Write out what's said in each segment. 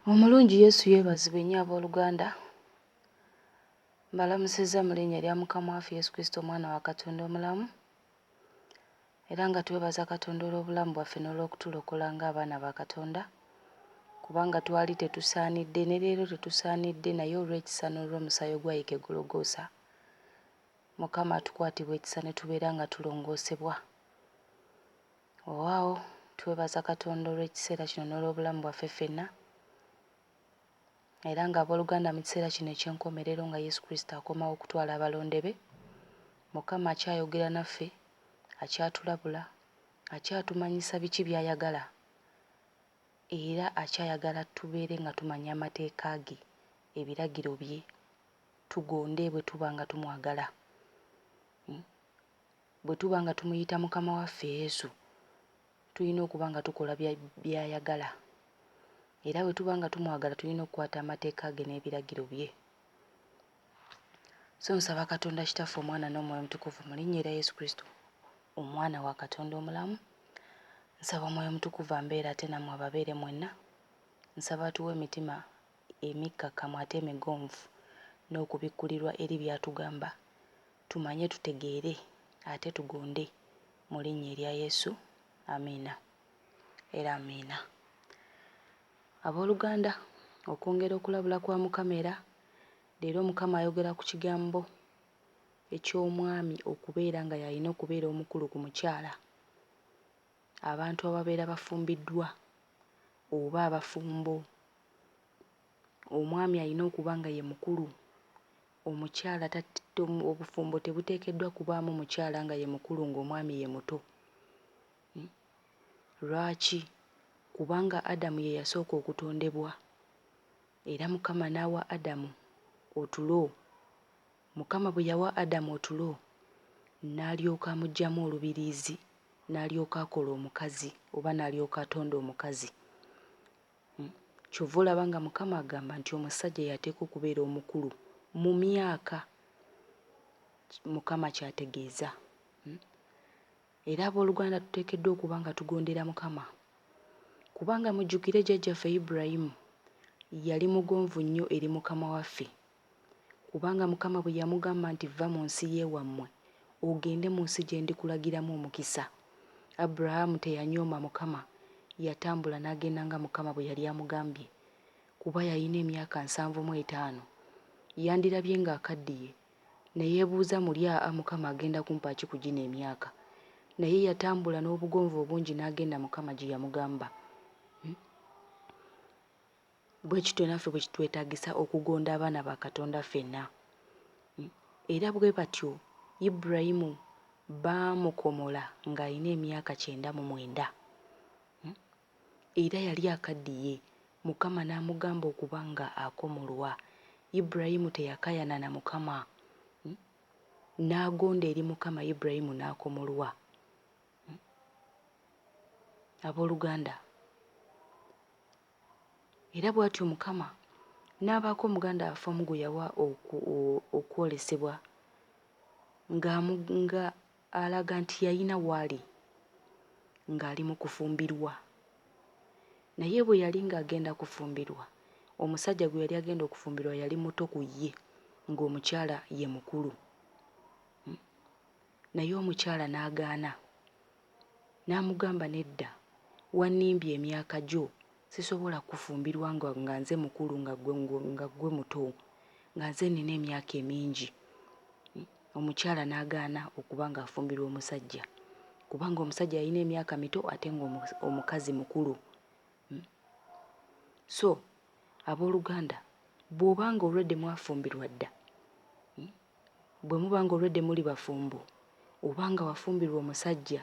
Omulungi Yesu yeebazibwe nnyo abooluganda. Mbalamusizza mu linnya lya Mukama waffe Yesu Kristo omwana wa Katonda omulamu, era nga twebaza Katonda olw'obulamu bwaffe n'olw'okutulokola ng'abaana ba Katonda, kubanga twali tetusaanidde ne leero tetusaanidde, naye olw'ekisa n'olw'omusaayi ogwayika e Gologoosa, Mukama atukwatibwa ekisa ne tubeera nga tulongoosebwa. Owaawo twebaza Katonda olw'ekiseera kino n'olw'obulamu bwaffe ffenna, era ng'abooluganda mu kiseera kino eky'enkomerero nga Yesu Kristo akomawo okutwala abalonde be, Mukama akyayogera naffe, akyatulabula, akyatumanyisa biki by'ayagala, era akyayagala tubeere nga tumanya amateeka ge, ebiragiro bye, tugonde bwe tuba nga tumwagala. Bwe tuba nga tumuyita Mukama waffe Yesu, tulina okuba nga tukola by'ayagala. Era bwe tuba nga tumwagala tulina okukwata amateeka ge n'ebiragiro bye. So nsaba Katonda Kitaffe, Omwana n'Omwoyo Omutukuvu mu linnya erya Yesu Kristo, Omwana wa Katonda omulamu. Nsaba Omwoyo Mutukuvu ambeere ate nammwe ababeere mwenna. Nsaba atuwe emitima emikkakkamu ate emigonvu n'okubikkulirwa eri by'atugamba, tumanye tutegeere ate tugonde mu linnya erya Yesu. Amiina era amiina. Abooluganda, okwongera okulabula kwa Mukama, era leero Mukama ayogera ku kigambo eky'omwami okubeera nga y'alina okubeera omukulu ku mukyala, abantu ababeera bafumbiddwa oba abafumbo. Omwami alina okuba nga ye mukulu, omukyala obufumbo tebuteekeddwa kubaamu mukyala nga ye mukulu ng'omwami ye muto. Lwaki? Kubanga Adamu ye yasooka okutondebwa, era Mukama n'awa Adamu otulo. Mukama bwe yawa Adamu otulo, n'alyoka amuggyamu olubiriizi, n'alyoka akola omukazi oba n'alyoka atonda omukazi. Kyova olaba nga Mukama agamba nti omusajja yateekwa okubeera omukulu mu myaka. Mukama kyategeeza. Era abooluganda tuteekeddwa okuba nga tugondera Mukama, kubanga mujjukire jjajjaffe Ibulayimu yali mugonvu nnyo eri Mukama waffe, kubanga Mukama bwe yamugamba nti vva mu nsi y'ewammwe ogende mu nsi gye ndikulagiramu omukisa, Abulahamu teyanyooma Mukama, yatambula n'agenda nga Mukama bwe yali amugambye, kuba yalina emyaka 75. Yandirabye ng'akaddiye, ne yeebuuza muli Mukama agenda kumpa ki ku gino emyaka, naye yatambula n'obugonvu obungi n'agenda Mukama gye yamugamba. Bwe kityo naffe bwe kitwetaagisa okugonda abaana ba Katonda ffenna. Era bwe batyo Ibulayimu baamukomola ng'alina emyaka 99. Era yali akaddiye, Mukama n'amugamba okuba nga akomolwa. Ibulayimu teyakayana na Mukama, n'agonda eri Mukama, Ibulayimu n'akomolwa. Abooluganda, era bw'atyo Mukama n'abaako omuganda afamu gwe yawa okwolesebwa nga alaga nti yalina waali ng'ali mu kufumbirwa. Naye bwe yali ng'agenda kufumbirwa, omusajja gwe yali agenda okufumbirwa yali muto ku ye, ng'omukyala ye mukulu. Naye omukyala n'agaana, n'amugamba nedda, wannimbye emyaka gyo, sisobola kufumbirwa nga nze mukulu nga ggwe muto, nga nze nina emyaka emingi. Omukyala n'agaana okuba ng'afumbirwa omusajja, kubanga omusajja yalina emyaka mito ate ng'omukazi mukulu. So abooluganda, bw'oba nga olwedde mwafumbirwa dda, bwe muba nga olwedde muli bafumbo, oba nga wafumbirwa omusajja,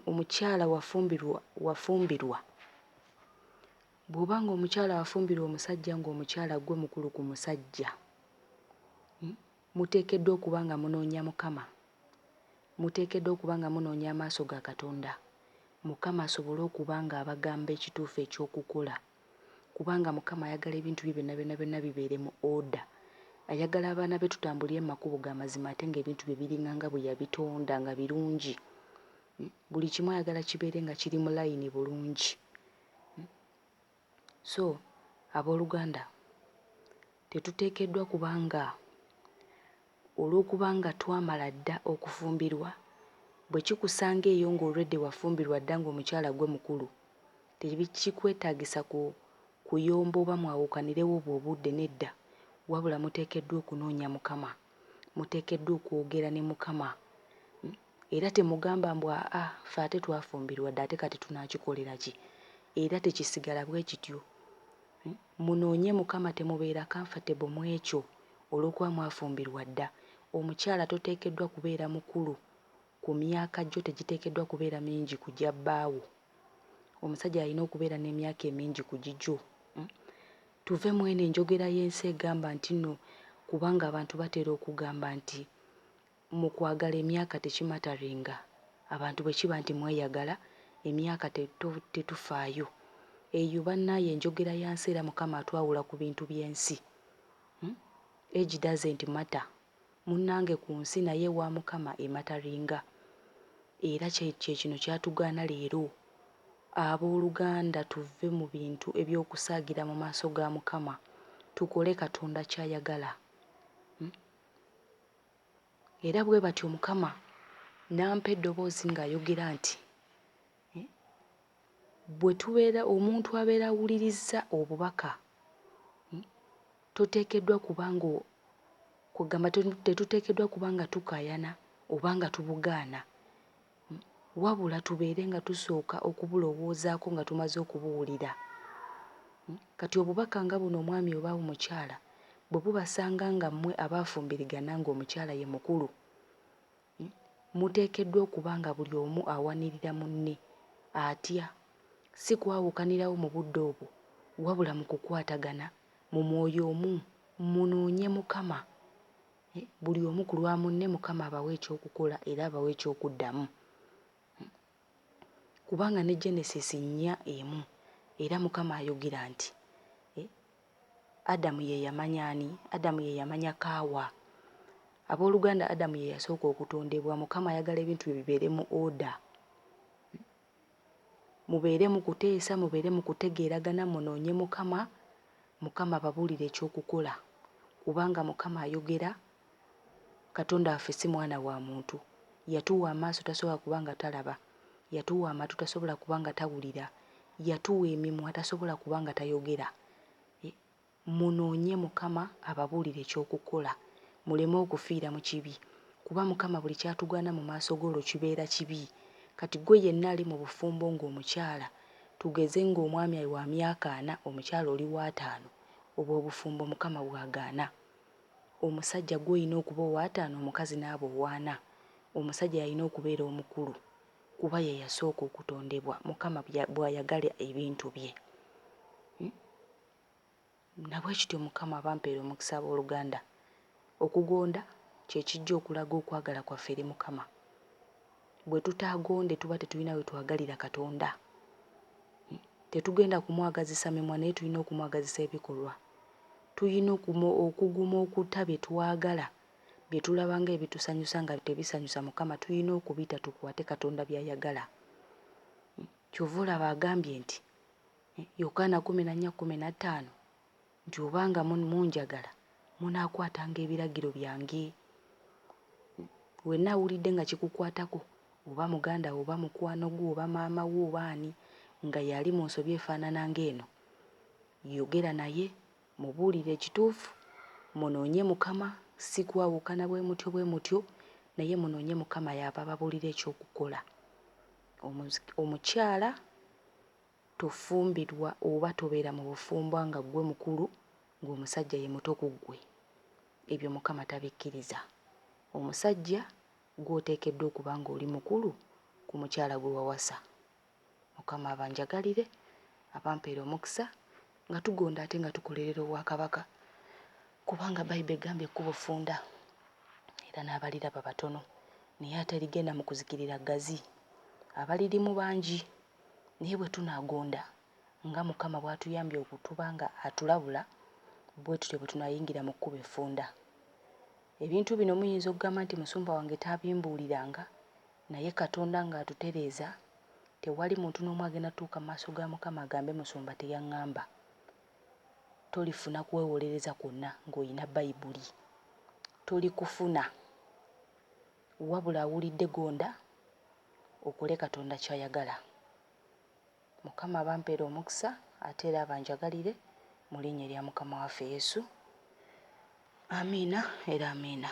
omukyala wafumbirwa, bw'oba nga omukyala wafumbirwa omusajja ng'omukyala gwe mukulu ku musajja, muteekeddwa okuba nga munoonya Mukama, muteekeddwa okuba nga munoonya amaaso ga Katonda, Mukama asobole okuba nga abagamba ekituufu eky'okukola, kubanga Mukama ayagala ebintu bye byonna bibeere mu oda. Ayagala abaana be tutambulire mu makubo ga mazima ate ng'ebintu bye biringanga bwe yabitonda nga birungi. Buli kimu ayagala kibeere nga kiri mu layini bulungi. So abooluganda tetuteekeddwa kubanga olw'okubanga twamala dda okufumbirwa bwe kikusanga eyo ng'olwedde wafumbirwa dda ng'omukyala gwe mukulu tekikwetaagisa kuyomba oba mwawukanirewo obwo obudde nedda wabula muteekeddwa okunoonya Mukama muteekeddwa okwogera ne Mukama era temugamba mbu ffe ate twafumbirwa dde ate kati tunaakikolera ki era tekisigala bwe kityo munoonye Mukama temubeera comfortable mu ekyo olw'okuba mwafumbirwa dda omukyala toteekeddwa kubeera mukulu ku myaka gyo tegiteekeddwa kubeera mingi kujja bbaawo omusajja alina okubeera n'emyaka emingi ku gigyo tuve mu eno enjogera y'ensi egamba nti nno kubanga abantu batera okugamba nti mu kwagala emyaka tekimataringa abantu bwe kiba nti mweyagala emyaka tetufaayo eyo bannaayo enjogera ya nsi era Mukama atwawula ku bintu by'ensi age doesn't matter munnange ku nsi naye wa Mukama emataringa era kino kyatugaana leero abooluganda tuve mu bintu eby'okusaagira mu maaso ga Mukama tukole Katonda ky'ayagala era bwe batyo Mukama nampa eddoboozi ng'ayogera nti bwe tubeera omuntu abeera awuliriza obubaka toteekeddwa kubanga kugamba tetuteekeddwa kubanga tukaayana oba nga tubugaana wabula tubeere nga tusooka okubulowoozaako nga tumaze okubuwulira kati obubaka nga buno omwami oba omukyala bwe bubasanga nga mmwe abaafumbirigana ng'omukyala ye mukulu muteekeddwa okuba nga buli omu awanirira munne atya si kwawukanirawo mu budde obwo wabula mu kukwatagana mu mwoyo omu munoonye Mukama buli omu ku lwa munne Mukama abawe ekyokukola era abawe ekyokuddamu kubanga ne Genesis 4:1 era Mukama ayogera nti Adamu ye yamanya ani Adamu ye yamanya kaawa abooluganda Adamu ye yasooka okutondebwa Mukama ayagala ebintu bye bibeere mu order mubeere mu kuteesa mubeere mu kutegeeragana munoonye Mukama Mukama ababuulire ekyokukola kubanga Mukama ayogera Katonda waffe si mwana wa muntu yatuwa amaaso tasobola kubanga talaba yatuwa amatu tasobola kubanga tawulira yatuwa emimwa tasobola kubanga tayogera munoonye Mukama ababuulire ekyokukola muleme okufiira mu kibi kuba Mukama buli kyatugaana mu maaso g'olwo kibeera kibi kati gwe yenna ali mu bufumbo ng'omukyala tugeze ng'omwami wa myaka 4 omukyala oli wa 5 obwo obufumbo Mukama bwagaana omusajja gwe olina okuba owa 5 omukazi n'abo owa 4 omusajja yalina okubeera omukulu kuba ye yasooka okutondebwa Mukama bw'ayagala ebintu bye nabwe kityo Mukama abampeera omukisa abooluganda okugonda kye kijja okulaga okwagala kwaffe eri Mukama bwe tutaagonde tuba tetulina we twagalira Katonda tetugenda kumwagazisa mimwa naye tulina okumwagazisa ebikolwa tulina okuguma okutta bye twagala bye tulaba nga ebitusanyusa nga tebisanyusa Mukama tulina okubita tukwate Katonda by'ayagala kyova olaba agambye nti Yokaana 14:15 nti obanga munjagala munaakwatanga ebiragiro byange wenna awulidde nga kikukwatako oba muganda oba mukwano gwo oba maama wo oba ani nga yali mu nsobi efaanana ng'eno yogera naye mubuulire ekituufu munoonye Mukama si kwawukana bwe mutyo naye munoonye Mukama yaaba ababuulira ekyokukola omukyala tofumbirwa oba tobeera mu bufumbo nga ggwe mukulu ng'omusajja ye muto ku ggwe ebyo Mukama tabikkiriza omusajja gw'oteekeddwa okuba ng'oli mukulu ku mukyala gwe wawasa Mukama abanjagalire abampeera omukisa nga tugonda ate nga tukolerera obwakabaka kubanga Bayibuli egambye ekkubo ffunda era n'abaliraba batono naye ate ligenda mu kuzikirira ggazi abalirimu bangi naye bwe tunaagonda nga Mukama bw'atuyambye okutuba nga atulabula bwe tutyo bwe tunaayingira mu kkubo effunda ebintu bino muyinza okugamba nti musumba wange taabimbuuliranga naye Katonda ng'atutereeza tewali muntu n'omu agenda tuuka mu maaso ga Mukama agambe musumba teyaŋŋamba tolifuna kwewolereza kwonna ng'olina bayibuli, tolikufuna wabula awulidde gonda okole Katonda ky'ayagala. Mukama abampeera omukisa ate era abanjagalire mu linnya erya Mukama waffe Yesu. Amiina era amiina.